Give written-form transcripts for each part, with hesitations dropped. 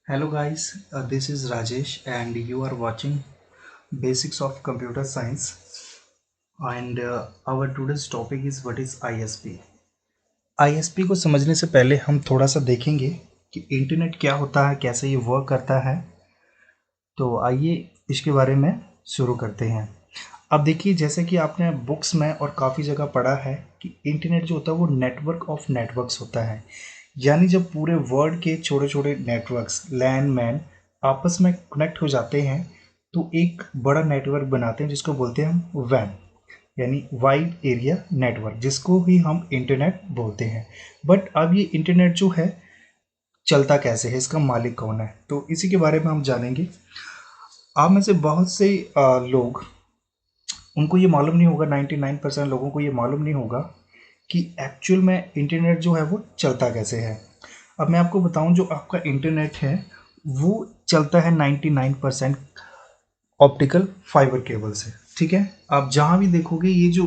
Hello guys, this is Rajesh and you are watching Basics of Computer Science and our today's topic is what is ISP. ISP को समझने से पहले हम थोड़ा सा देखेंगे कि इंटरनेट क्या होता है, कैसे ये वर्क करता है। तो आइए इसके बारे में शुरू करते हैं। अब देखिए, जैसे कि आपने बुक्स में और काफ़ी जगह पढ़ा है कि इंटरनेट जो होता है वो नेटवर्क ऑफ नेटवर्क्स होता है। यानी जब पूरे वर्ल्ड के छोटे छोटे नेटवर्क्स लैन मैन आपस में कनेक्ट हो जाते हैं तो एक बड़ा नेटवर्क बनाते हैं जिसको बोलते हैं हम वैन, यानी वाइड एरिया नेटवर्क, जिसको ही हम इंटरनेट बोलते हैं। बट अब ये इंटरनेट जो है चलता कैसे है, इसका मालिक कौन है, तो इसी के बारे में हम जानेंगे। आप में से बहुत से लोग, उनको ये मालूम नहीं होगा, 99% लोगों को ये मालूम नहीं होगा कि एक्चुअल में इंटरनेट जो है वो चलता कैसे है। अब मैं आपको बताऊं, जो आपका इंटरनेट है वो चलता है 99% ऑप्टिकल फाइबर केबल से। ठीक है, आप जहां भी देखोगे ये जो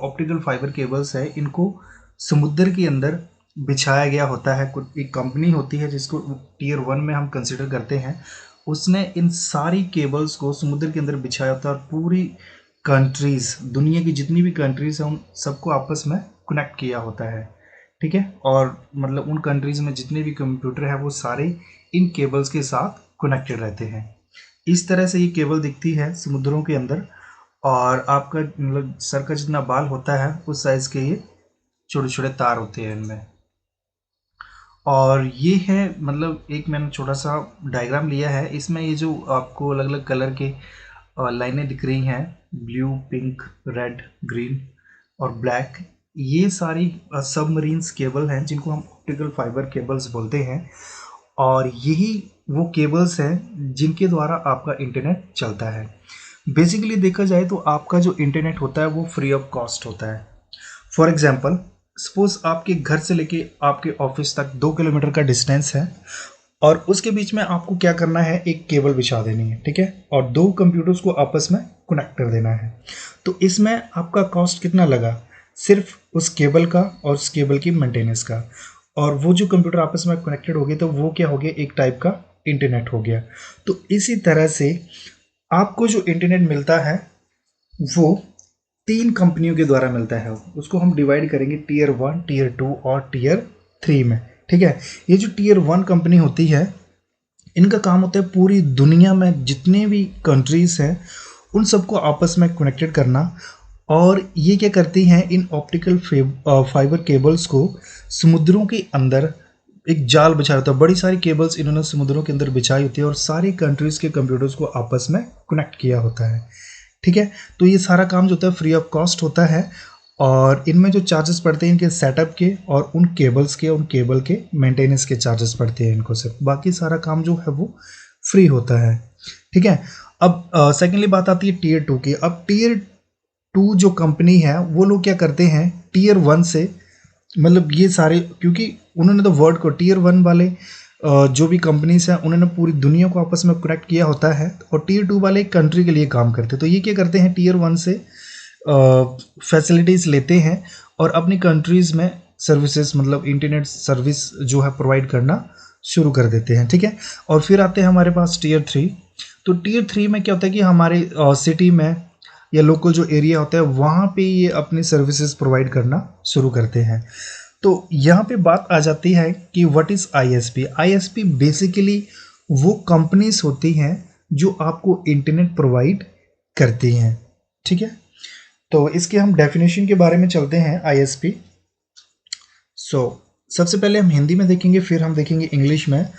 ऑप्टिकल फाइबर केबल्स है, इनको समुद्र के अंदर बिछाया गया होता है। कुछ एक कंपनी होती है जिसको टीयर 1 में हम कंसिडर करते हैं, उसने इन सारी केबल्स को समुद्र के अंदर बिछाया होता है और पूरी कंट्रीज़, दुनिया की जितनी भी कंट्रीज़ हैं उन सबको आपस में कनेक्ट किया होता है। ठीक है, और मतलब उन कंट्रीज़ में जितने भी कंप्यूटर है वो सारे इन केबल्स के साथ कनेक्टेड रहते हैं। इस तरह से ये केबल दिखती है समुद्रों के अंदर, और आपका मतलब सर का जितना बाल होता है उस साइज़ के ये छोटे छोटे तार होते हैं इनमें। और ये है, मतलब एक मैंने छोटा सा डायग्राम लिया है, इसमें ये जो आपको अलग अलग कलर के लाइनें दिख रही हैं, ब्लू, पिंक, रेड, ग्रीन और ब्लैक, ये सारी सबमरीन्स केबल हैं जिनको हम ऑप्टिकल फाइबर केबल्स बोलते हैं। और यही वो केबल्स हैं जिनके द्वारा आपका इंटरनेट चलता है। बेसिकली देखा जाए तो आपका जो इंटरनेट होता है वो फ्री ऑफ कॉस्ट होता है। फॉर एग्जाम्पल, सपोज आपके घर से लेके आपके ऑफिस तक 2 किलोमीटर का डिस्टेंस है और उसके बीच में आपको क्या करना है, एक केबल बिछा देनी है। ठीक है, और दो कंप्यूटर्स को आपस में कनेक्ट कर देना है। तो इसमें आपका कॉस्ट कितना लगा, सिर्फ उस केबल का और उस केबल की मेंटेनेंस का। और वो जो कंप्यूटर आपस में कनेक्टेड हो गए तो वो क्या हो गया, एक टाइप का इंटरनेट हो गया। तो इसी तरह से आपको जो इंटरनेट मिलता है वो 3 कंपनियों के द्वारा मिलता है। उसको हम डिवाइड करेंगे टीयर 1, टीयर 2 और टीयर 3 में। ठीक है, ये जो टीयर 1 कंपनी होती है, इनका काम होता है पूरी दुनिया में जितने भी कंट्रीज़ हैं उन सबको आपस में कनेक्टेड करना। और ये क्या करती हैं, इन ऑप्टिकल फाइबर केबल्स को समुद्रों के अंदर एक जाल बिछाया होता है। बड़ी सारी केबल्स इन्होंने समुद्रों के अंदर बिछाई होती है और सारी कंट्रीज़ के कंप्यूटर्स को आपस में कनेक्ट किया होता है। ठीक है, तो ये सारा काम जो होता है फ्री ऑफ कॉस्ट होता है। और इनमें जो चार्जेस पड़ते हैं इनके सेटअप के और उन केबल्स के, उन केबल के मेंटेनेंस के चार्जेस पड़ते हैं इनको सिर्फ, बाकी सारा काम जो है वो फ्री होता है। ठीक है, अब सेकेंडली बात आती है टीयर 2 की। अब टीयर 2 जो कंपनी है वो लोग क्या करते हैं, टीयर 1 से, मतलब ये सारे, क्योंकि उन्होंने तो वर्ल्ड को, टीयर 1 वाले जो भी कंपनीज हैं उन्होंने पूरी दुनिया को आपस में कनेक्ट किया होता है, और टीयर 2 वाले एक कंट्री के लिए काम करते हैं। तो ये क्या करते हैं, टीयर 1 से फैसिलिटीज़ लेते हैं और अपनी कंट्रीज़ में सर्विसेज, मतलब इंटरनेट सर्विस जो है प्रोवाइड करना शुरू कर देते हैं। ठीक है, और फिर आते हैं हमारे पास टीयर 3। तो टीयर 3 में क्या होता है कि हमारे सिटी में या लोकल जो एरिया होता है वहाँ पे ये अपनी सर्विसेज प्रोवाइड करना शुरू करते हैं। तो यहाँ पे बात आ जाती है कि what is ISP. ISP basically वो कंपनीज होती हैं जो आपको इंटरनेट प्रोवाइड करती हैं। ठीक है, तो इसके हम डेफिनेशन के बारे में चलते हैं आईएसपी। सबसे पहले हम हिंदी में देखेंगे, फिर हम देखेंगे इंग्लिश में।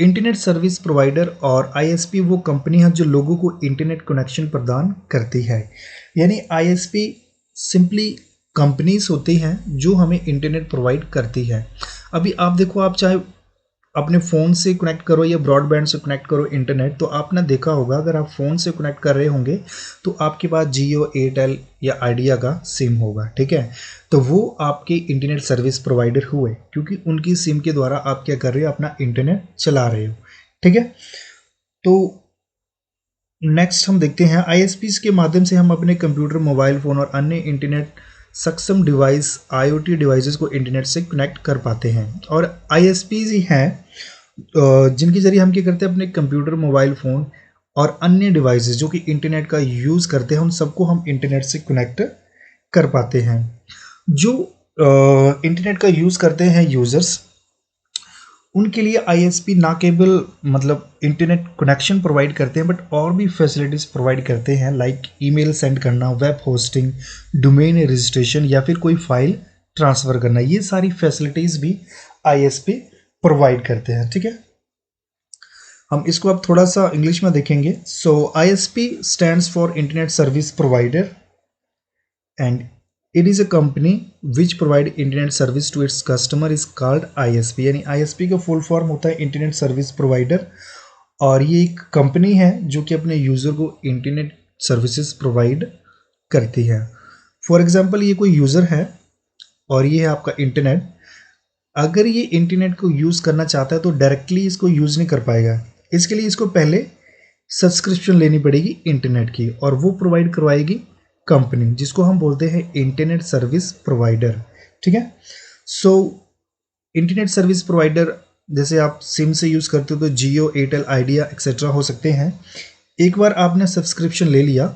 इंटरनेट सर्विस प्रोवाइडर और आईएसपी वो कंपनी है जो लोगों को इंटरनेट कनेक्शन प्रदान करती है। यानी आईएसपी सिंपली कंपनीज होती हैं जो हमें इंटरनेट प्रोवाइड करती है। अभी आप देखो, आप चाहे अपने फ़ोन से कनेक्ट करो या ब्रॉडबैंड से कनेक्ट करो इंटरनेट, तो आपने देखा होगा अगर आप फ़ोन से कनेक्ट कर रहे होंगे तो आपके पास जियो, एयरटेल या आइडिया का सिम होगा। ठीक है, तो वो आपके इंटरनेट सर्विस प्रोवाइडर हुए, क्योंकि उनकी सिम के द्वारा आप क्या कर रहे हो, अपना इंटरनेट चला रहे हो। ठीक है, तो नेक्स्ट हम देखते हैं आईएसपीज के माध्यम से हम अपने कंप्यूटर, मोबाइल फ़ोन और अन्य इंटरनेट सक्षम डिवाइस, आईओटी डिवाइसेस को इंटरनेट से कनेक्ट कर पाते हैं। और आईएसपीज ही हैं जिनके जरिए हम क्या करते हैं, अपने कंप्यूटर, मोबाइल फ़ोन और अन्य डिवाइसेस जो कि इंटरनेट का यूज़ करते हैं, उन सबको हम इंटरनेट से कनेक्ट कर पाते हैं। जो इंटरनेट का यूज़ करते हैं यूज़र्स, उनके लिए आईएसपी ना केवल मतलब इंटरनेट कनेक्शन प्रोवाइड करते हैं, बट और भी फैसिलिटीज़ प्रोवाइड करते हैं, लाइक ईमेल सेंड करना, वेब होस्टिंग, डोमेन रजिस्ट्रेशन या फिर कोई फाइल ट्रांसफ़र करना। ये सारी फैसिलिटीज़ भी आईएसपी प्रोवाइड करते हैं। ठीक है, हम इसको अब थोड़ा सा इंग्लिश में देखेंगे। So ISP stands for internet service provider and it is a company which provide internet service to its customer is called ISP। यानी ISP का फुल फॉर्म होता है इंटरनेट सर्विस प्रोवाइडर, और ये एक कंपनी है जो कि अपने यूज़र को इंटरनेट सर्विसेज प्रोवाइड करती है। फॉर एग्जांपल, ये कोई यूज़र है और ये है आपका इंटरनेट। अगर ये इंटरनेट को यूज़ करना चाहता है तो डायरेक्टली इसको यूज़ नहीं कर पाएगा। इसके लिए इसको पहले सब्सक्रिप्शन लेनी पड़ेगी इंटरनेट की, और वो प्रोवाइड करवाएगी कंपनी, जिसको हम बोलते हैं इंटरनेट सर्विस प्रोवाइडर। ठीक है, सो इंटरनेट सर्विस प्रोवाइडर जैसे आप सिम से यूज़ करते हो तो जियो, एयरटेल, आइडिया एक्सेट्रा हो सकते हैं। एक बार आपने सब्सक्रिप्शन ले लिया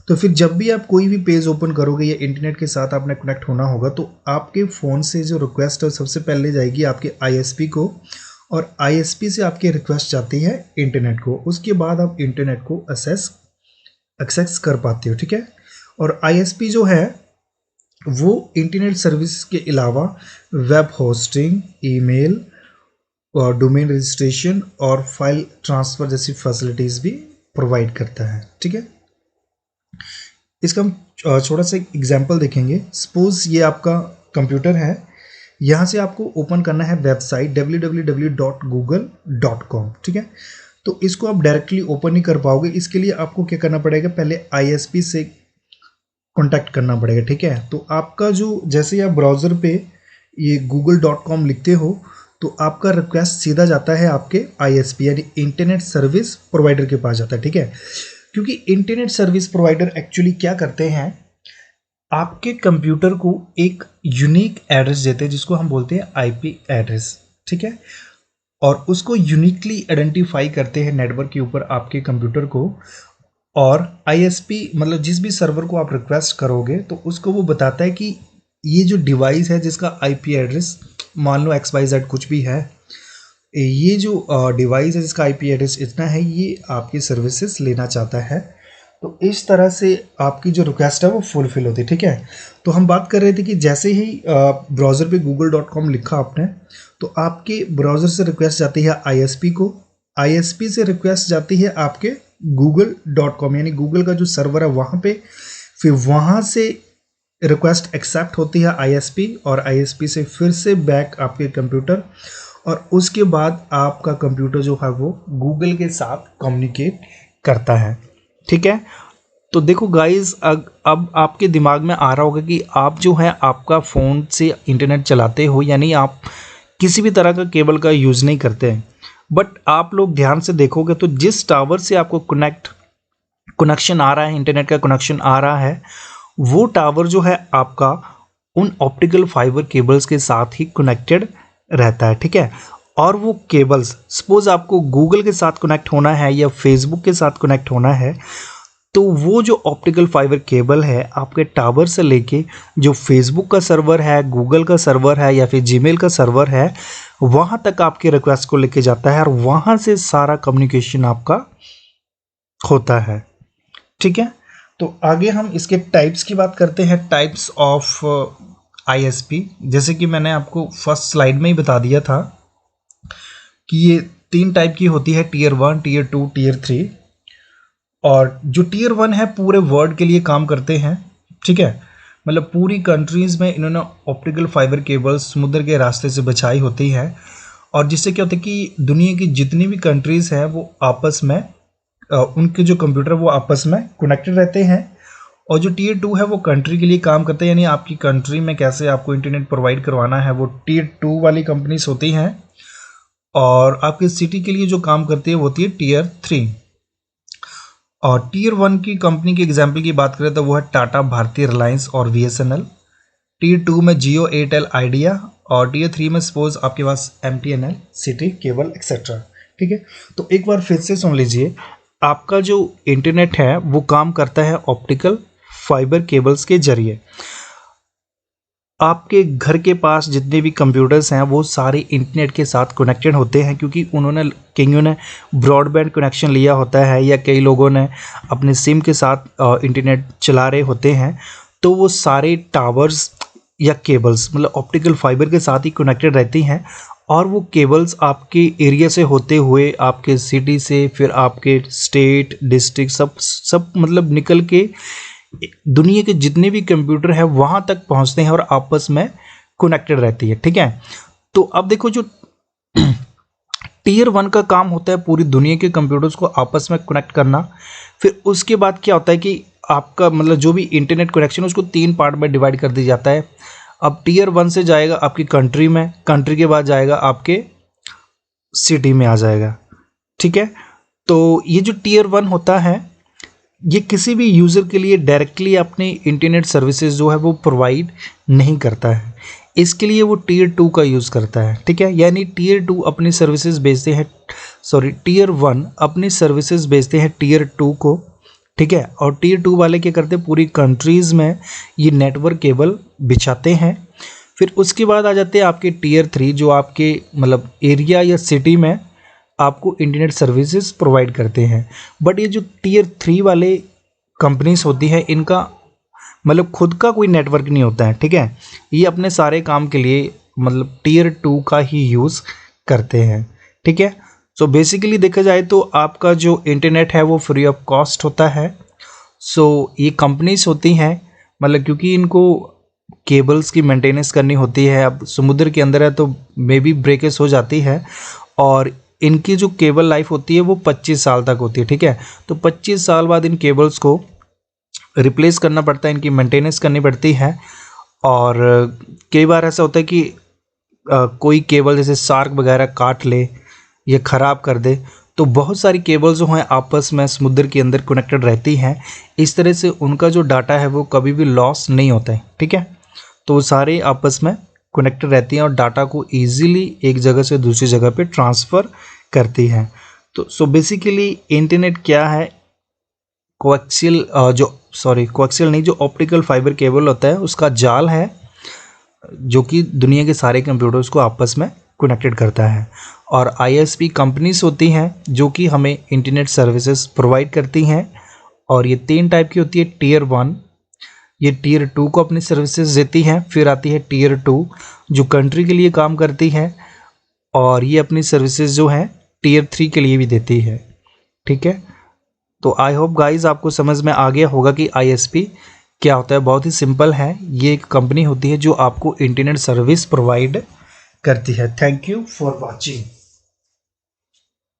तो फिर जब भी आप कोई भी पेज ओपन करोगे या इंटरनेट के साथ आपने कनेक्ट होना होगा, तो आपके फ़ोन से जो रिक्वेस्ट है सबसे पहले जाएगी आपके आईएसपी को, और आईएसपी से आपकी रिक्वेस्ट जाती है इंटरनेट को। उसके बाद आप इंटरनेट को एक्सेस कर पाते हो। ठीक है, और आईएसपी जो है वो इंटरनेट सर्विस के अलावा वेब होस्टिंग, ईमेल और डोमेन रजिस्ट्रेशन और फाइल ट्रांसफ़र जैसी फैसिलिटीज़ भी प्रोवाइड करता है। ठीक है, इसका हम छोटा सा एग्जांपल देखेंगे। सपोज ये आपका कंप्यूटर है, यहाँ से आपको ओपन करना है वेबसाइट www.google.com। ठीक है, तो इसको आप डायरेक्टली ओपन नहीं कर पाओगे। इसके लिए आपको क्या करना पड़ेगा, पहले आईएसपी से कॉन्टैक्ट करना पड़ेगा। ठीक है, तो आपका जो जैसे ही आप ब्राउज़र पे ये google.com लिखते हो तो आपका रिक्वेस्ट सीधा जाता है आपके आईएसपी यानी इंटरनेट सर्विस प्रोवाइडर के पास जाता है। ठीक है, क्योंकि इंटरनेट सर्विस प्रोवाइडर एक्चुअली क्या करते हैं, आपके कंप्यूटर को एक यूनिक एड्रेस देते हैं जिसको हम बोलते हैं आईपी एड्रेस। ठीक है, और उसको यूनिकली आइडेंटिफाई करते हैं नेटवर्क के ऊपर आपके कंप्यूटर को, और आईएसपी मतलब जिस भी सर्वर को आप रिक्वेस्ट करोगे तो उसको वो बताता है कि ये जो डिवाइस है जिसका आईपी एड्रेस मान लो XYZ कुछ भी है, ये जो डिवाइस है जिसका आईपी एड्रेस इतना है, ये आपकी सर्विसेज लेना चाहता है। तो इस तरह से आपकी जो रिक्वेस्ट है वो फुलफिल होती है। ठीक है, तो हम बात कर रहे थे कि जैसे ही ब्राउज़र पे google.com लिखा आपने, तो आपके ब्राउज़र से रिक्वेस्ट जाती है आईएसपी को, आईएसपी से रिक्वेस्ट जाती है आपके google.com यानी गूगल का जो सर्वर है वहाँ पे, फिर वहाँ से रिक्वेस्ट एक्सेप्ट होती है आईएसपी, और आईएसपी से फिर से बैक आपके कंप्यूटर, और उसके बाद आपका कंप्यूटर जो है वो गूगल के साथ कम्युनिकेट करता है। ठीक है, तो देखो गाइस, अब आपके दिमाग में आ रहा होगा कि आप जो है आपका फ़ोन से इंटरनेट चलाते हो, यानी आप किसी भी तरह का केबल का यूज़ नहीं करते हैं। बट आप लोग ध्यान से देखोगे तो जिस टावर से आपको कनेक्शन आ रहा है, इंटरनेट का कनेक्शन आ रहा है, वो टावर जो है आपका उन ऑप्टिकल फाइबर केबल्स के साथ ही कनेक्टेड रहता है। ठीक है, और वो केबल्स सपोज आपको गूगल के साथ कनेक्ट होना है या फेसबुक के साथ कनेक्ट होना है, तो वो जो ऑप्टिकल फाइबर केबल है आपके टावर से लेके जो फेसबुक का सर्वर है, गूगल का सर्वर है या फिर जीमेल का सर्वर है, वहाँ तक आपके रिक्वेस्ट को लेके जाता है, और वहाँ से सारा कम्युनिकेशन आपका होता है। ठीक है, तो आगे हम इसके टाइप्स की बात करते हैं, टाइप्स ऑफ आईएसपी। जैसे कि मैंने आपको फर्स्ट स्लाइड में ही बता दिया था कि ये 3 टाइप की होती है, टीयर 1, टीयर 2, टीयर 3। और जो टीयर 1 है पूरे वर्ल्ड के लिए काम करते हैं। ठीक है, मतलब पूरी कंट्रीज़ में इन्होंने ऑप्टिकल फाइबर केबल्स समुद्र के रास्ते से बिछाई होती है, और जिससे क्या होता है कि दुनिया की जितनी भी कंट्रीज़ हैं वो आपस में उनके जो कंप्यूटर वो आपस में कनेक्टेड रहते हैं। और जो टीयर 2 है वो कंट्री के लिए काम करते हैं, यानी आपकी कंट्री में कैसे आपको इंटरनेट प्रोवाइड करवाना है, वो टीयर 2 वाली कंपनीज होती हैं। और आपकी सिटी के लिए जो काम करती है वो होती है टीयर 3। और टीयर 1 की कंपनी की एग्जाम्पल की बात करें तो वो है टाटा, भारतीय, रिलायंस और बीएसएनएल। टीयर 2 में जियो, एयरटेल, आइडिया और टीयर 3 में सपोज आपके पास MTNL, सिटी केबल एक्सेट्रा। ठीक है, तो एक बार फिर से सुन लीजिए, आपका जो इंटरनेट है वो काम करता है ऑप्टिकल फाइबर केबल्स के जरिए। आपके घर के पास जितने भी कंप्यूटर्स हैं वो सारे इंटरनेट के साथ कनेक्टेड होते हैं, क्योंकि कईयों ने ब्रॉडबैंड कनेक्शन लिया होता है या कई लोगों ने अपने सिम के साथ इंटरनेट चला रहे होते हैं। तो वो सारे टावर्स या केबल्स मतलब ऑप्टिकल फाइबर के साथ ही कनेक्टेड रहती हैं, और वो केबल्स आपके एरिया से होते हुए आपके सिटी से फिर आपके स्टेट डिस्ट्रिक्ट सब मतलब निकल के दुनिया के जितने भी कंप्यूटर है वहां तक पहुंचते हैं और आपस में कनेक्टेड रहती है। ठीक है, तो अब देखो जो टीयर 1 का काम होता है पूरी दुनिया के कंप्यूटर्स को आपस में कनेक्ट करना। फिर उसके बाद क्या होता है कि आपका मतलब जो भी इंटरनेट कनेक्शन उसको 3 पार्ट में डिवाइड कर दिया जाता है। अब टीयर 1 से जाएगा आपकी कंट्री में, कंट्री के बाद जाएगा आपके सिटी में आ जाएगा। ठीक है, तो ये जो टीयर 1 होता है ये किसी भी यूज़र के लिए डायरेक्टली अपने इंटरनेट सर्विसेज जो है वो प्रोवाइड नहीं करता है, इसके लिए वो टीयर 2 का यूज़ करता है। ठीक है, यानी टीयर 2 अपनी सर्विसेज भेजते हैं, टीयर 1 अपनी सर्विसेज भेजते हैं टीयर 2 को। ठीक है, और टीयर 2 वाले क्या करते हैं पूरी कंट्रीज़ में ये नेटवर्क केबल बिछाते हैं। फिर उसके बाद आ जाते हैं आपके टीयर 3 जो आपके मतलब एरिया या सिटी में आपको इंटरनेट सर्विसेज प्रोवाइड करते हैं। बट ये जो टीयर 3 वाले कंपनीज होती है इनका मतलब खुद का कोई नेटवर्क नहीं होता है। ठीक है, ये अपने सारे काम के लिए मतलब टीयर 2 का ही यूज़ करते हैं। ठीक है, सो बेसिकली देखा जाए तो आपका जो इंटरनेट है वो फ्री ऑफ कॉस्ट होता है। सो ये कंपनीज होती हैं मतलब क्योंकि इनको केबल्स की मेंटेनेंस करनी होती है। अब समुद्र के अंदर है तो मे बी ब्रेकेज हो जाती है, और इनकी जो केबल लाइफ होती है वो 25 साल तक होती है। ठीक है, तो 25 साल बाद इन केबल्स को रिप्लेस करना पड़ता है, इनकी मेंटेनेंस करनी पड़ती है। और कई बार ऐसा होता है कि कोई केबल जैसे शार्क वगैरह काट ले या ख़राब कर दे, तो बहुत सारी केबल्स जो हैं आपस में समुद्र के अंदर कनेक्टेड रहती हैं। इस तरह से उनका जो डाटा है वो कभी भी लॉस नहीं होता है। ठीक है, तो सारे आपस में कनेक्टेड रहती हैं और डाटा को इजीली एक जगह से दूसरी जगह पे ट्रांसफ़र करती हैं। तो सो बेसिकली इंटरनेट क्या है, कोएक्सियल नहीं, जो ऑप्टिकल फाइबर केबल होता है उसका जाल है जो कि दुनिया के सारे कंप्यूटर्स को आपस में कनेक्टेड करता है। और ISP कंपनीज होती हैं जो कि हमें इंटरनेट सर्विसेज प्रोवाइड करती हैं, और ये 3 टाइप की होती है। टीयर 1 ये टीयर 2 को अपनी सर्विसेज देती हैं, फिर आती है टीयर 2 जो कंट्री के लिए काम करती है, और ये अपनी सर्विसेज जो हैं टीयर 3 के लिए भी देती है। ठीक है, तो आई होप गाइज आपको समझ में आ गया होगा कि ISP क्या होता है। बहुत ही सिंपल है, ये एक कंपनी होती है जो आपको इंटरनेट सर्विस प्रोवाइड करती है। Thank you for watching.